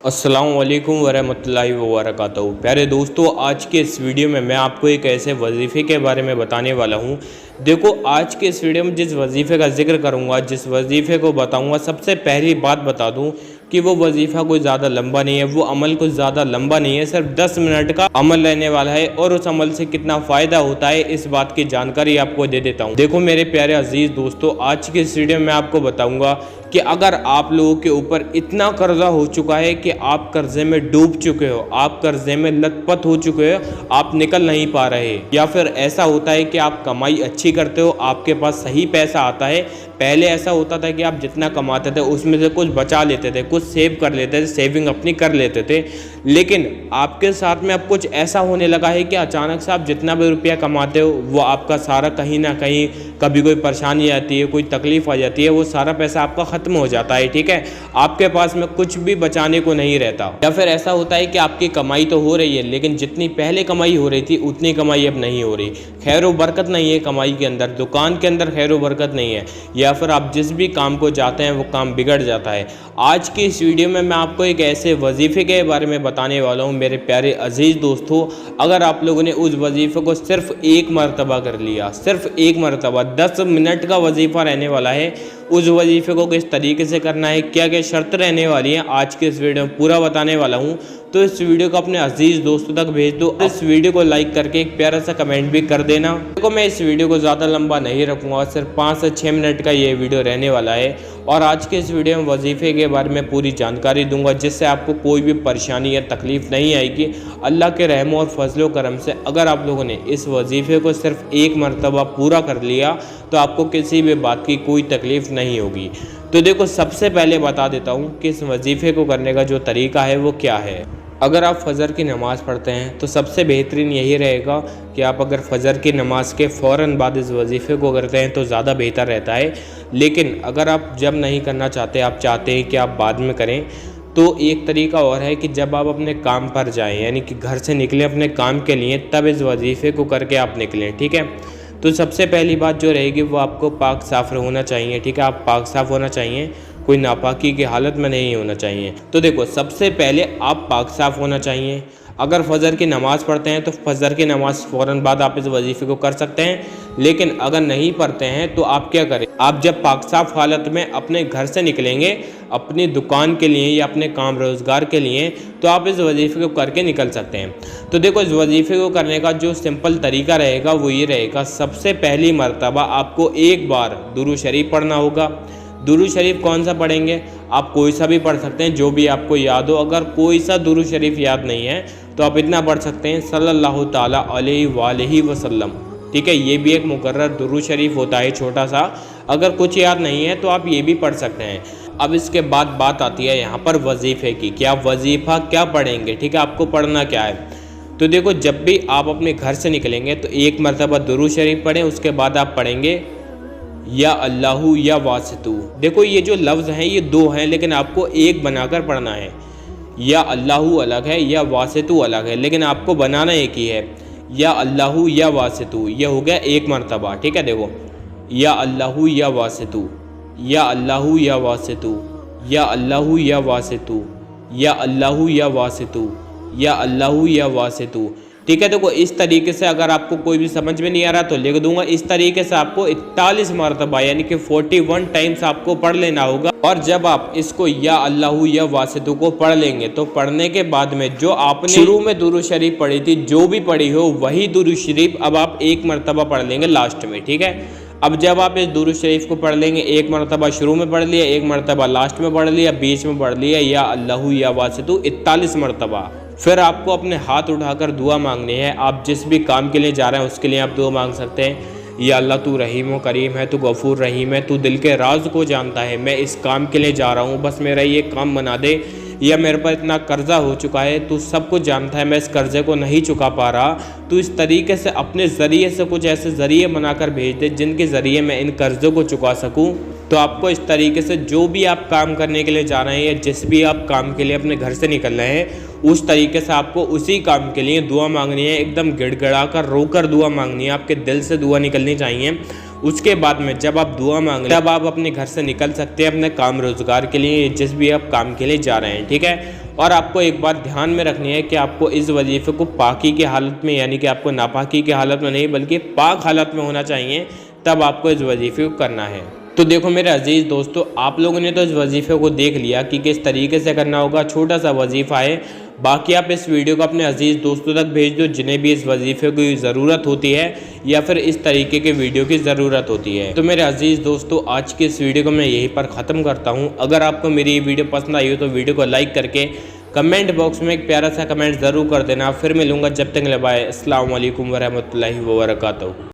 अस्सलाम वालेकुम वरहमतुल्लाहि वबरकातुहू। प्यारे दोस्तों, आज के इस वीडियो में मैं आपको एक ऐसे वजीफ़े के बारे में बताने वाला हूँ। देखो, आज के इस वीडियो में जिस वजीफ़े का जिक्र करूँगा, जिस वजीफ़े को बताऊँगा, सबसे पहली बात बता दूँ कि वो वजीफ़ा कोई ज़्यादा लंबा नहीं है, वो अमल कुछ ज़्यादा लंबा नहीं है, सिर्फ 10 मिनट का अमल रहने वाला है। और उस अमल से कितना फ़ायदा होता है, इस बात की जानकारी आपको दे देता हूँ। देखो मेरे प्यारे अजीज़ दोस्तों, आज के इस वीडियो में आपको बताऊँगा कि अगर आप लोगों के ऊपर इतना कर्जा हो चुका है कि आप कर्जे में डूब चुके हो, आप कर्जे में लथपथ हो चुके हो, आप निकल नहीं पा रहे, या फिर ऐसा होता है कि आप कमाई अच्छी करते हो, आपके पास सही पैसा आता है। पहले ऐसा होता था कि आप जितना कमाते थे उसमें से कुछ बचा लेते थे, कुछ सेव कर लेते थे, सेविंग अपनी कर लेते थे। लेकिन आपके साथ में अब कुछ ऐसा होने लगा है कि अचानक से आप जितना भी रुपया कमाते हो वो आपका सारा कहीं ना कहीं कभी कोई परेशानी आती है, कोई तकलीफ आ जाती है, वो सारा पैसा आपका ख़त्म हो जाता है। ठीक है, आपके पास में कुछ भी बचाने को नहीं रहता। या फिर ऐसा होता है कि आपकी कमाई तो हो रही है लेकिन जितनी पहले कमाई हो रही थी उतनी कमाई अब नहीं हो रही। खैर व बरकत नहीं है कमाई के अंदर, दुकान के अंदर खैर व बरकत नहीं है, या फिर आप जिस भी काम को चाहते हैं वो काम बिगड़ जाता है। आज की इस वीडियो में मैं आपको एक ऐसे वजीफ़े के बारे में बताने वाला हूँ मेरे प्यारे अजीज़ दोस्तों। अगर आप लोगों ने उस वजीफ़े को सिर्फ एक मरतबा कर लिया, सिर्फ एक मरतबा, 10 मिनट का वजीफ़ा रहने वाला है, उस वजीफ़े को किस तरीके से करना है, क्या क्या शर्त रहने वाली है, आज के इस वीडियो में पूरा बताने वाला हूँ। तो इस वीडियो को अपने अजीज़ दोस्तों तक भेज दो। इस वीडियो को लाइक करके एक प्यारा सा कमेंट भी कर देना। देखो, मैं इस वीडियो को ज़्यादा लंबा नहीं रखूँगा, सिर्फ 5 से 6 मिनट का ये वीडियो रहने वाला है। और आज के इस वीडियो में वजीफ़े के बारे में पूरी जानकारी दूंगा, जिससे आपको कोई भी परेशानी या तकलीफ़ नहीं आएगी। अल्लाह के रहम और फजलो करम से अगर आप लोगों ने इस वजीफ़े को सिर्फ एक मरतबा पूरा कर लिया तो आपको किसी भी बात की कोई तकलीफ़ नहीं होगी। तो देखो, सबसे पहले बता देता हूँ कि इस वजीफ़े को करने का जो तरीका है वो क्या है। अगर आप फ़जर की नमाज़ पढ़ते हैं तो सबसे बेहतरीन यही रहेगा कि आप अगर फ़जर की नमाज़ के फ़ौरन बाद इस वजीफ़े को करते हैं तो ज़्यादा बेहतर रहता है। लेकिन अगर आप जब नहीं करना चाहते, आप चाहते हैं कि आप बाद में करें, तो एक तरीका और है कि जब आप अपने काम पर जाएं, यानी कि घर से निकलें अपने काम के लिए, तब इस वजीफ़े को करके आप निकलें। ठीक है, तो सबसे पहली बात जो रहेगी वो आपको पाक साफ़ होना चाहिए। ठीक है, आप पाक साफ़ होना चाहिए, कोई नापाकी की हालत में नहीं होना चाहिए। तो देखो, सबसे पहले आप पाक साफ़ होना चाहिए। अगर फ़जर की नमाज़ पढ़ते हैं तो फ़जर की नमाज़ फ़ौरन बाद आप इस वजीफ़े को कर सकते हैं। लेकिन अगर नहीं पढ़ते हैं तो आप क्या करें, आप जब पाक साफ़ हालत में अपने घर से निकलेंगे अपनी दुकान के लिए या अपने काम रोज़गार के लिए, तो आप इस वजीफ़े को करके निकल सकते हैं। तो देखो, इस वजीफ़े को करने का जो सिंपल तरीका रहेगा वो ये रहेगा, सबसे पहली मरतबा आपको एक बार दुरूद शरीफ पढ़ना होगा। दुरूद शरीफ कौन सा पढ़ेंगे, आप कोई सा भी पढ़ सकते हैं जो भी आपको याद हो। अगर कोई सा दुरूद शरीफ याद नहीं है तो आप इतना पढ़ सकते हैं, सल्लल्लाहु ताला अलैहि वसल्लम। ठीक है, ये भी एक मुकर्रर दुरूद शरीफ होता है छोटा सा। अगर कुछ याद नहीं है तो आप ये भी पढ़ सकते हैं। अब इसके बाद बात आती है यहाँ पर वजीफ़े की कि आप वजीफ़ा क्या पढ़ेंगे। ठीक है, आपको पढ़ना क्या है। तो देखो, जब भी आप अपने घर से निकलेंगे तो एक मरतबा दुरूद शरीफ पढ़ें, उसके बाद आप पढ़ेंगे या अल्लाहु या वासितु। देखो, ये जो लफ्ज़ हैं ये दो हैं लेकिन आपको एक बनाकर पढ़ना है। या अल्लाहु अलग है या वासितु अलग है, लेकिन आपको बनाना एक ही है, या अल्लाहु या वासितु। ये हो गया एक मरतबा। ठीक है, देखो, या अल्लाहु या वासितु, या अल्लाहु या वासितु, या अल्लाहु या वासितु, या अल्लाहु या वासितु, या अल्लाहु या वासितु। ठीक है, देखो, इस तरीके से अगर आपको कोई भी समझ में नहीं आ रहा तो लिख दूंगा। इस तरीके से आपको 41 मरतबा यानी कि 41 टाइम्स आपको पढ़ लेना होगा। और जब आप इसको या अल्लाहु या वासितु को पढ़ लेंगे तो पढ़ने के बाद में जो आपने शुरू में दुरूद शरीफ पढ़ी थी, जो भी पढ़ी हो वही दुरूद शरीफ अब आप एक मरतबा पढ़ लेंगे लास्ट में। ठीक है, अब जब आप इस दुरूद शरीफ को पढ़ लेंगे, एक मरतबा शुरू में पढ़ लिया, एक मरतबा लास्ट में पढ़ लिया, बीच में पढ़ लिया या अल्लाहु या वासितु 41 मरतबा। फिर आपको अपने हाथ उठाकर दुआ मांगनी है। आप जिस भी काम के लिए जा रहे हैं उसके लिए आप दुआ मांग सकते हैं। या अल्लाह, तू रहीम व करीम है, तू गफूर रहीम है, तू दिल के राज को जानता है। मैं इस काम के लिए जा रहा हूँ, बस मेरा ये काम बना दे। या मेरे पर इतना कर्जा हो चुका है, तू सब कुछ जानता है, मैं इस कर्जे को नहीं चुका पा रहा। तो इस तरीके से अपने ज़रिए से कुछ ऐसे ज़रिए बनाकर भेज दे जिनके ज़रिए मैं इन कर्ज़ों को चुका सकूं। तो आपको इस तरीके से जो भी आप काम करने के लिए जा रहे हैं या जिस भी आप काम के लिए अपने घर से निकल रहे हैं, उस तरीके से आपको उसी काम के लिए दुआ मांगनी है। एकदम गिड़गिड़ा कर रोकर दुआ मांगनी है, आपके दिल से दुआ निकलनी चाहिए। उसके बाद में जब आप दुआ मांग तब आप अपने घर से निकल सकते हैं अपने काम रोज़गार के लिए, जिस भी आप काम के लिए जा रहे हैं। ठीक है, और आपको एक बात ध्यान में रखनी है कि आपको इस वजीफ़े को पाकी की हालत में, यानी कि आपको नापाकी की हालत में नहीं बल्कि पाक हालत में होना चाहिए, तब आपको इस वजीफ़े को करना है। तो देखो मेरे अजीज़ दोस्तों, आप लोगों ने तो इस वजीफ़े को देख लिया कि किस तरीके से करना होगा। छोटा सा वजीफ़ा है, बाकी आप इस वीडियो को अपने अजीज़ दोस्तों तक भेज दो जिन्हें भी इस वजीफ़े की ज़रूरत होती है या फिर इस तरीके के वीडियो की ज़रूरत होती है। तो मेरे अजीज़ दोस्तों, आज के इस वीडियो को मैं यहीं पर ख़त्म करता हूँ। अगर आपको मेरी ये वीडियो पसंद आई हो तो वीडियो को लाइक करके कमेंट बॉक्स में एक प्यारा सा कमेंट ज़रूर कर देना। फिर मिलूँगा, जब तक के लिए बाय। अस्सलाम वालेकुम वरहमतुल्लाहि वबरकातुहू।